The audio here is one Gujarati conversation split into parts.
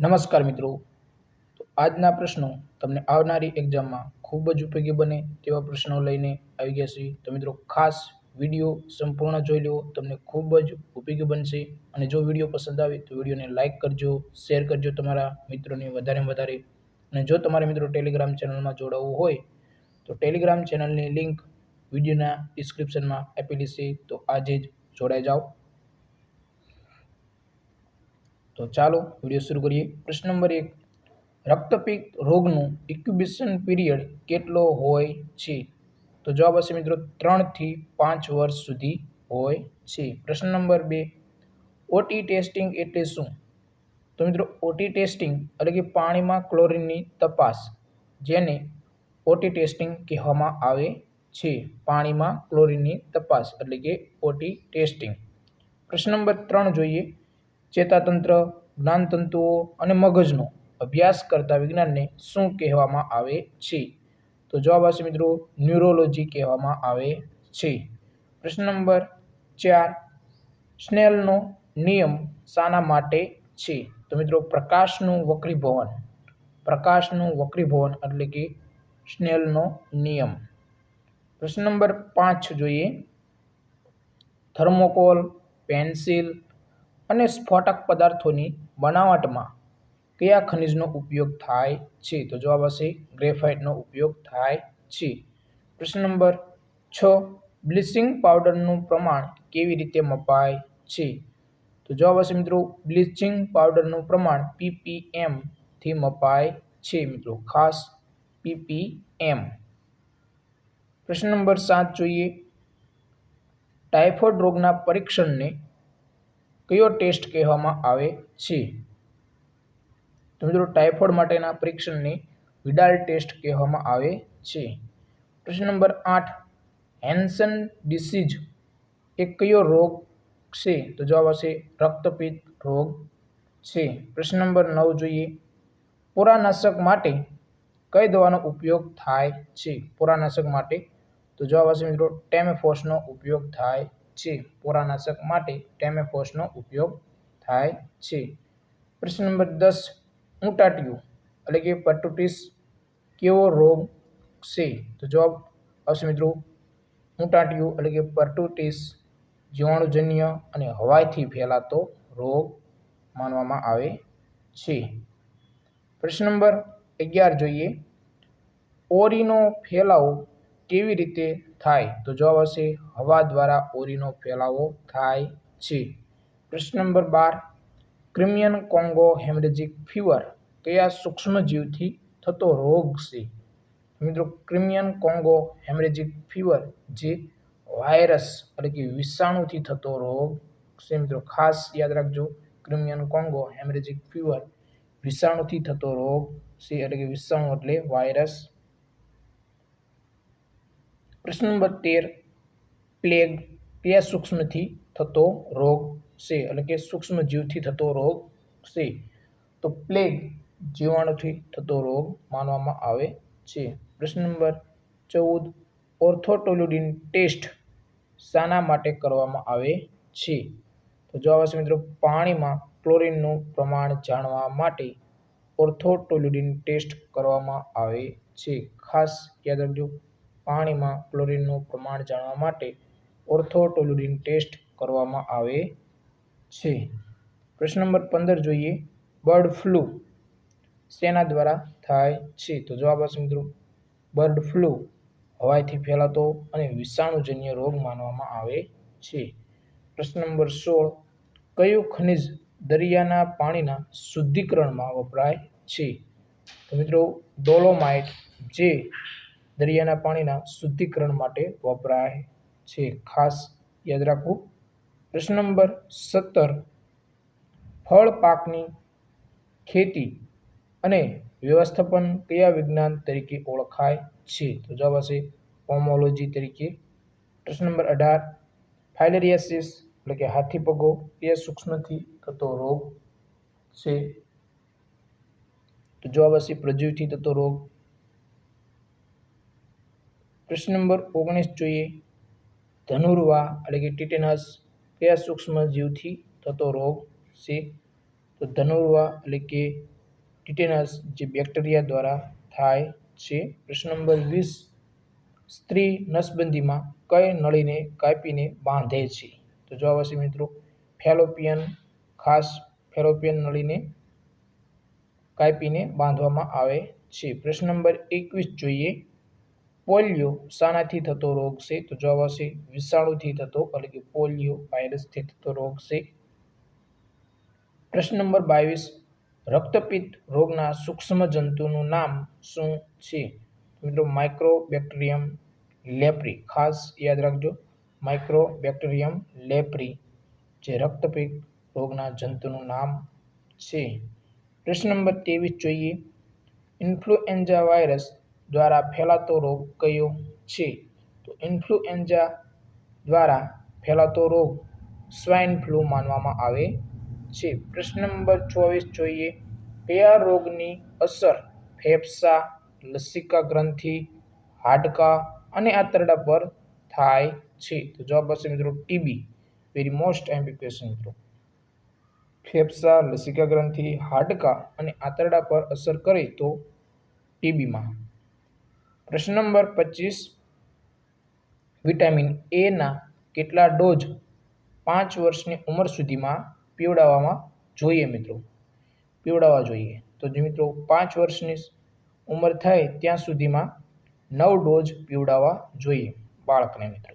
નમસ્કાર મિત્રો, તો આજના પ્રશ્નો તમને આવનારી એક્ઝામમાં ખૂબ જ ઉપયોગી બને તેવા પ્રશ્નો લઈને આવી ગયા છે. તો મિત્રો ખાસ વિડીયો સંપૂર્ણ જોઈ લો, તમને ખૂબ જ ઉપયોગી બનશે. અને જો વિડીયો પસંદ આવે તો વિડીયોને લાઇક કરજો, શેર કરજો તમારા મિત્રોને વધારેમાં વધારે. અને જો તમારે મિત્રો ટેલિગ્રામ ચેનલમાં જોડાવવું હોય તો ટેલિગ્રામ ચેનલની લિંક વિડીયોના ડિસ્ક્રિપ્શનમાં આપેલી છે, તો આજે જ જોડાઈ જાઓ. તો ચાલો વિડીયો શરૂ કરીએ. પ્રશ્ન નંબર 1, રક્તપિત્ત રોગનું ઇન્ક્યુબેશન પીરિયડ કેટલો હોય છે? તો જવાબ હશે મિત્રો 3 થી 5 વર્ષ સુધી હોય છે. પ્રશ્ન નંબર 2, ઓટી ટેસ્ટિંગ એટલે શું? તો મિત્રો ઓટી ટેસ્ટિંગ એટલે કે પાણીમાં ક્લોરીનની તપાસ, જેને ઓટી ટેસ્ટિંગ કહેવામાં આવે છે. પાણીમાં ક્લોરીનની તપાસ એટલે કે ઓટી ટેસ્ટિંગ. પ્રશ્ન નંબર 3 જોઈએ. ચેતાતંત્ર, જ્ઞાનતંતુઓ અને મગજનો અભ્યાસ કરતા વિજ્ઞાનને શું કહેવામાં આવે છે? તો જવાબ હશે મિત્રો ન્યુરોલોજી કહેવામાં આવે છે. પ્રશ્ન નંબર 4, સ્નેલનો નિયમ શાના માટે છે? તો મિત્રો પ્રકાશનું વક્રીભવન એટલે કે સ્નેલનો નિયમ. પ્રશ્ન નંબર 5 જોઈએ. થર્મોકોલ, પેન્સિલ અને સ્ફોટક પદાર્થોની બનાવટમાં કયા ખનિજનો ઉપયોગ થાય છે? તો જવાબ હશે ગ્રેફાઇટનો ઉપયોગ થાય છે. પ્રશ્ન નંબર 6, બ્લીચિંગ પાવડરનું પ્રમાણ કેવી રીતે મપાય છે? તો જવાબ હશે મિત્રો બ્લીચિંગ પાવડરનું પ્રમાણ ppm થી મપાય છે. મિત્રો ખાસ ppm. પ્રશ્ન નંબર 7 જોઈએ. ટાઇફોઇડ રોગના પરીક્ષણને કયો ટેસ્ટ કહેવામાં આવે છે? તો મિત્રો ટાઇફોઇડ માટેના પરીક્ષણને વિડાલ ટેસ્ટ કહેવામાં આવે છે. પ્રશ્ન નંબર 8, હેન્સન ડિસીઝ એ કયો રોગ છે? તો જવાબ હશે રક્તપિત્ત રોગ છે. પ્રશ્ન નંબર 9 જોઈએ. પોરાનાશક માટે કઈ દવાનો ઉપયોગ થાય છે? પોરાનાશક માટે તો જવાબ હશે મિત્રો ટેમેફોસનો ઉપયોગ થાય છે. પોરાનાશક માટે ટેમેફોસનો ઉપયોગ થાય છે. પ્રશ્ન નંબર 10, ઊંટાટિયું એટલે કે પર્ટુટીસ કેવો રોગ છે? તો જવાબ આવશે મિત્રો ઊંટાટિયું એટલે કે પર્ટુટીસ જીવાણુજન્ય અને હવાથી ફેલાતો રોગ માનવામાં આવે છે. પ્રશ્ન નંબર 11 જોઈએ. ઓરીનો ફેલાવો કેવી રીતે થાય? તો જવાબ હશે હવા દ્વારા ઓરીનો ફેલાવો થાય છે. પ્રશ્ન નંબર 12, ક્રિમિયન કોંગો હેમરેજિક ફીવર કયા સૂક્ષ્મજીવથી થતો રોગ છે? મિત્રો ક્રિમિયન કોંગો હેમરેજિક ફીવર જે વાયરસ એટલે કે વિષાણુથી થતો રોગ છે. મિત્રો ખાસ યાદ રાખજો, ક્રિમિયન કોંગો હેમરેજિક ફીવર વિષાણુથી થતો રોગ છે, એટલે કે વિષાણુ એટલે વાયરસ. પ્રશ્ન નંબર 13, પ્લેગ કયા સૂક્ષ્મથી થતો રોગ છે? એટલે કે સૂક્ષ્મજીવથી થતો રોગ છે. તો પ્લેગ જીવાણુથી થતો રોગ માનવામાં આવે છે. પ્રશ્ન નંબર 14, ઓર્થોટોલુડિન ટેસ્ટ શાના માટે કરવામાં આવે છે? તો જવાબ હશે મિત્રો પાણીમાં ક્લોરીનનું પ્રમાણ જાણવા માટે ઓર્થોટોલુડિન ટેસ્ટ કરવામાં આવે છે. ખાસ યાદ રાખજો, પાણીમાં ક્લોરીનનું પ્રમાણ જાણવા માટે ઓર્થોટોલુડિન ટેસ્ટ કરવામાં આવે છે. પ્રશ્ન નંબર 15 જોઈએ. બર્ડ ફ્લૂ શેના દ્વારા થાય છે? તો જવાબ હશે મિત્રો બર્ડ ફ્લૂ હવાથી ફેલાતો અને વિષાણુજન્ય રોગ માનવામાં આવે છે. પ્રશ્ન નંબર 16, કયું ખનિજ દરિયાના પાણીના શુદ્ધિકરણમાં વપરાય છે? તો મિત્રો ડોલોમાઇટ જે દરિયાના પાણીના શુદ્ધિકરણ માટે વપરાય છે. ખાસ યાદ રાખવું. પ્રશ્ન નંબર 17, ફળ પાકની ખેતી અને વ્યવસ્થાપન કયા વિજ્ઞાન તરીકે ઓળખાય છે? તો જવાબ હશે પોમોલોજી તરીકે. પ્રશ્ન નંબર 18, ફાઇલેરિયાસિસ એટલે કે હાથીપગો એ સૂક્ષ્મથી થતો રોગ છે? તો જવાબ હશે પ્રજીવથી થતો રોગ. પ્રશ્ન નંબર 19 જોઈએ. ધનુર્વા એટલે કે ટીટેનસ કયા સૂક્ષ્મજીવથી થતો રોગ છે? તો ધનુર્વા એટલે કે ટીટેનસ જે બેક્ટેરિયા દ્વારા થાય છે. પ્રશ્ન નંબર 20, સ્ત્રી નસબંધીમાં કઈ નળીને કાપીને બાંધે છે? તો જવાબ આવશે મિત્રો ફેલોપિયન, ખાસ ફેલોપિયન નળીને કાપીને બાંધવામાં આવે છે. પ્રશ્ન નંબર 21 જોઈએ, પોલિયો શાનાથી થતો રોગ છે? તો જવાબ આવશે વિષાણુથી થતો એટલે કે પોલિયો વાયરસથી થતો રોગ છે. પ્રશ્ન નંબર 22, રક્તપિત્ત રોગના સૂક્ષ્મ જંતુનું નામ શું છે? મિત્રો માઇક્રોબેક્ટેરિયમ લેપ્રી, ખાસ યાદ રાખજો માઇક્રોબેક્ટેરિયમ લેપ્રી જે રક્તપિત્ત રોગના જંતુનું નામ છે. પ્રશ્ન નંબર 23 જોઈએ, ઇન્ફ્લુએન્ઝા વાયરસ દ્વારા ફેલાતો રોગ કયો છે? તો ઇન્ફ્લુએન્ઝા દ્વારા ફેલાતો રોગ સ્વાઇન ફ્લૂ માનવામાં આવે છે. પ્રશ્ન નંબર 24 જોઈએ, કયા રોગની અસર ફેફસા, લસિકા ગ્રંથિ, હાડકાં અને આંતરડા પર થાય છે? તો જવાબ આવશે મિત્રો TB. Very most MP question મિત્રો. ફેફસા, લસિકા ગ્રંથિ, હાડકાં અને આંતરડા પર અસર કરે તો ટીબીમાં. પ્રશ્ન નંબર 25, વિટામિન એ ના કેટલા ડોઝ 5 વર્ષની ઉંમર સુધીમાં પીવડાવવા જોઈએ મિત્રો? પીવડાવવા જોઈએ તો જે મિત્રો 5 વર્ષની ઉંમર થાય ત્યાં સુધીમાં 9 ડોઝ પીવડાવવા જોઈએ બાળકને મિત્રો.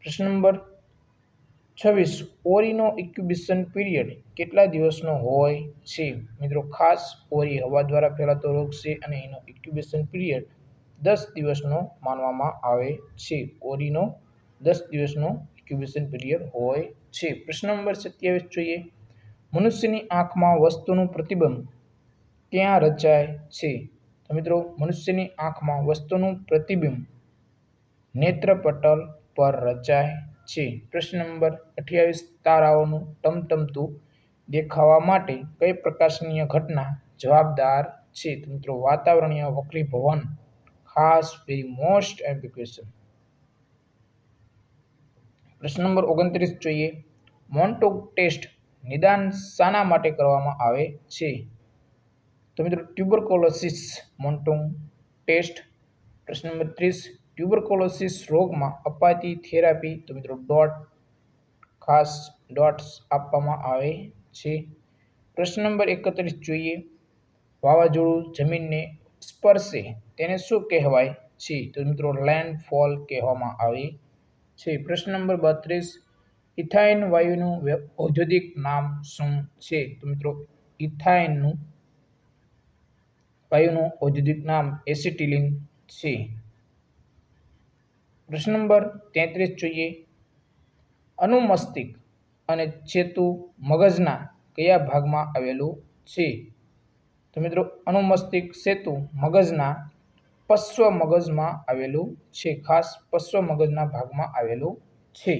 પ્રશ્ન નંબર 26, ઓરીનો ઇન્ક્યુબેશન પીરિયડ કેટલા દિવસનો હોય છે? મિત્રો ખાસ ઓરી હવા દ્વારા ફેલાતો રોગ છે અને એનો ઇન્ક્યુબેશન પીરિયડ 10 દિવસનો માનવામાં આવે છે. ઓરીનો 10 દિવસનો ઇન્ક્યુબેશન પીરિયડ હોય છે. પ્રશ્ન નંબર 27 જોઈએ, મનુષ્યની આંખમાં વસ્તુનું પ્રતિબિંબ ક્યાં રચાય છે? તો મિત્રો મનુષ્યની આંખમાં વસ્તુનું પ્રતિબિંબ નેત્રપટલ પર રચાય છે. પ્રશ્ન નંબર 28, તારાઓનું ટમટમતું દેખાવા માટે કઈ પ્રકાશનીય ઘટના જવાબદાર છે? તો મિત્રો વાતાવરણીય વક્રીભવન, ખાસ વેરી મોસ્ટ એમ્પી ક્વેશ્ચન. પ્રશ્ન નંબર 29 જોઈએ, મોન્ટોગ ટેસ્ટ નિદાન શાના માટે કરવામાં આવે છે? તો મિત્રો ટ્યુબરકોલોસિસ મોન્ટોગ ટેસ્ટ. પ્રશ્ન નંબર 30, ટ્યુબરકોલોસિસ રોગમાં અપાતી થેરાપી? તો મિત્રો ખાસ ડોટ્સ આપવામાં આવે છે. પ્રશ્ન નંબર 31 જોઈએ, વાવાઝોડું જમીનને સ્પર્શે તેને શું કહેવાય છે? તો મિત્રો લેન્ડફોલ કહેવામાં આવે છે. પ્રશ્ન નંબર 32, ઇથાઇન વાયુનું ઔદ્યોગિક નામ શું છે? તો મિત્રો ઇથાઇન વાયુનું ઔદ્યોગિક નામ એસિટિલિન છે. પ્રશ્ન નંબર 33 જોઈએ, અનુમસ્તિષ્ક અને ચેતુ મગજના કયા ભાગમાં આવેલું છે? તો મિત્રો અનુમસ્તિષ્ક સેતુ મગજના પશ્વ મગજમાં આવેલું છે. ખાસ પશ્વ મગજના ભાગમાં આવેલું છે.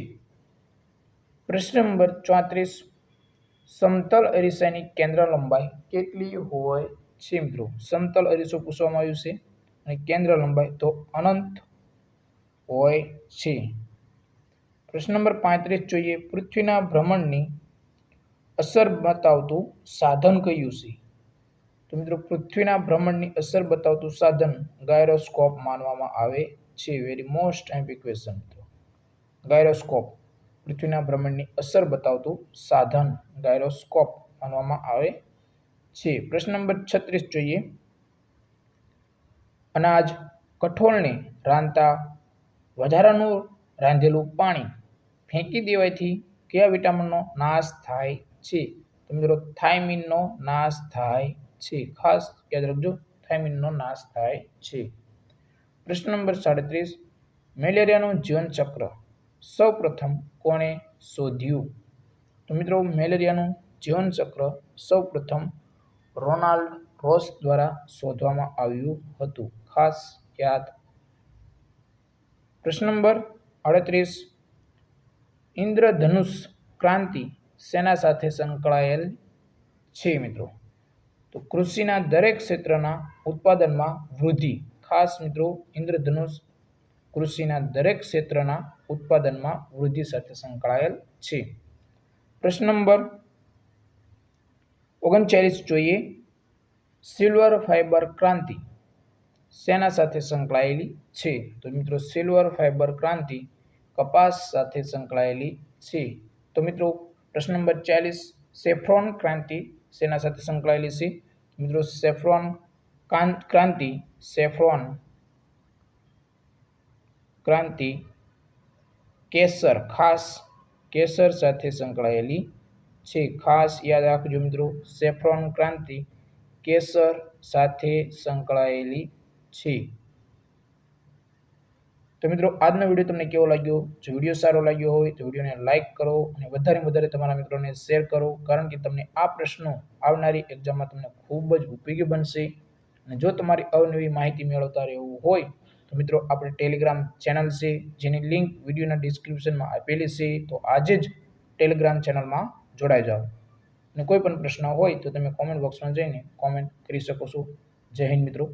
પ્રશ્ન નંબર 34, સમતલ અરીસાની કેન્દ્ર લંબાઈ કેટલી હોય છે? મિત્રો સમતલ અરીસો પૂછવામાં આવ્યું છે અને કેન્દ્ર લંબાઈ તો અનંત હોય છે. પ્રશ્ન નંબર 35 જોઈએ, પૃથ્વીના ભ્રમણની અસર બતાવતું સાધન કયું છે? તો મિત્રો પૃથ્વીના ભ્રમણની અસર બતાવતું સાધન ગાયરોસ્કોપ માનવામાં આવે છે. વેરી મોસ્ટ એમ્પી ક્વેશ્ચન મિત્રો. ગાયરોસ્કોપ પૃથ્વીના ભ્રમણની અસર બતાવતું સાધન ગાયરોસ્કોપ માનવામાં આવે છે. પ્રશ્ન નંબર 36 જોઈએ, અનાજ કઠોળને રાંધતા વધારાનું રાંધેલું પાણી ફેંકી દેવાથી કયા વિટામિનનો નાશ થાય છે? તો મિત્રો થાઇમિનનો નાશ થાય છે. ખાસ યાદ રાખજો થાઇમિનનો નાશ થાય છે. પ્રશ્ન નંબર 37, મેલેરિયાનું જીવનચક્ર સૌપ્રથમ કોણે શોધ્યું? તો મિત્રો મેલેરિયાનું જીવનચક્ર સૌપ્રથમ રોનાલ્ડ રોસ દ્વારા શોધવામાં આવ્યું હતું. ખાસ યાદ. પ્રશ્ન નંબર 38, ઇન્દ્રધનુષ ક્રાંતિ શેના સાથે સંકળાયેલ છે? મિત્રો તો કૃષિના દરેક ક્ષેત્રના ઉત્પાદનમાં વૃદ્ધિ. ખાસ મિત્રો ઇન્દ્રધનુષ કૃષિના દરેક ક્ષેત્રના ઉત્પાદનમાં વૃદ્ધિ સાથે સંકળાયેલ છે. પ્રશ્ન નંબર 39 જોઈએ, સિલ્વર ફાઇબર ક્રાંતિ શેના સાથે સંકળાયેલી છે? તો મિત્રો સિલ્વર ફાઇબર ક્રાંતિ કપાસ સાથે સંકળાયેલી છે. તો મિત્રો પ્રશ્ન નંબર 40, સેફ્રોન ક્રાંતિ શેના સાથે સંકળાયેલી છે? મિત્રો સેફ્રોન ક્રાંતિ કેસર, ખાસ કેસર સાથે સંકળાયેલી છે. ખાસ યાદ રાખજો મિત્રો, સેફ્રોન ક્રાંતિ કેસર સાથે સંકળાયેલી છે. તો મિત્રો આજનો વિડીયો તમને કેવો લાગ્યો? જો વિડીયો સારો લાગ્યો હોય તો વિડીયોને લાઇક કરો અને વધારે તમારા મિત્રોને શેર કરો, કારણ કે તમને આ પ્રશ્નો આવનારી એક્ઝામમાં તમને ખૂબ જ ઉપયોગી બનશે. અને જો તમારી અવનવી માહિતી મેળવતા રહેવું હોય તો મિત્રો આપણે ટેલિગ્રામ ચેનલ છે, જેની લિંક વિડીયોના ડિસ્ક્રિપ્શનમાં આપેલી છે. તો આજે જ ટેલિગ્રામ ચેનલમાં જોડાઈ જાઓ. અને કોઈ પણ પ્રશ્ન હોય તો તમે કોમેન્ટ બોક્સમાં જઈને કોમેન્ટ કરી શકો છો. જય હિન્દ મિત્રો.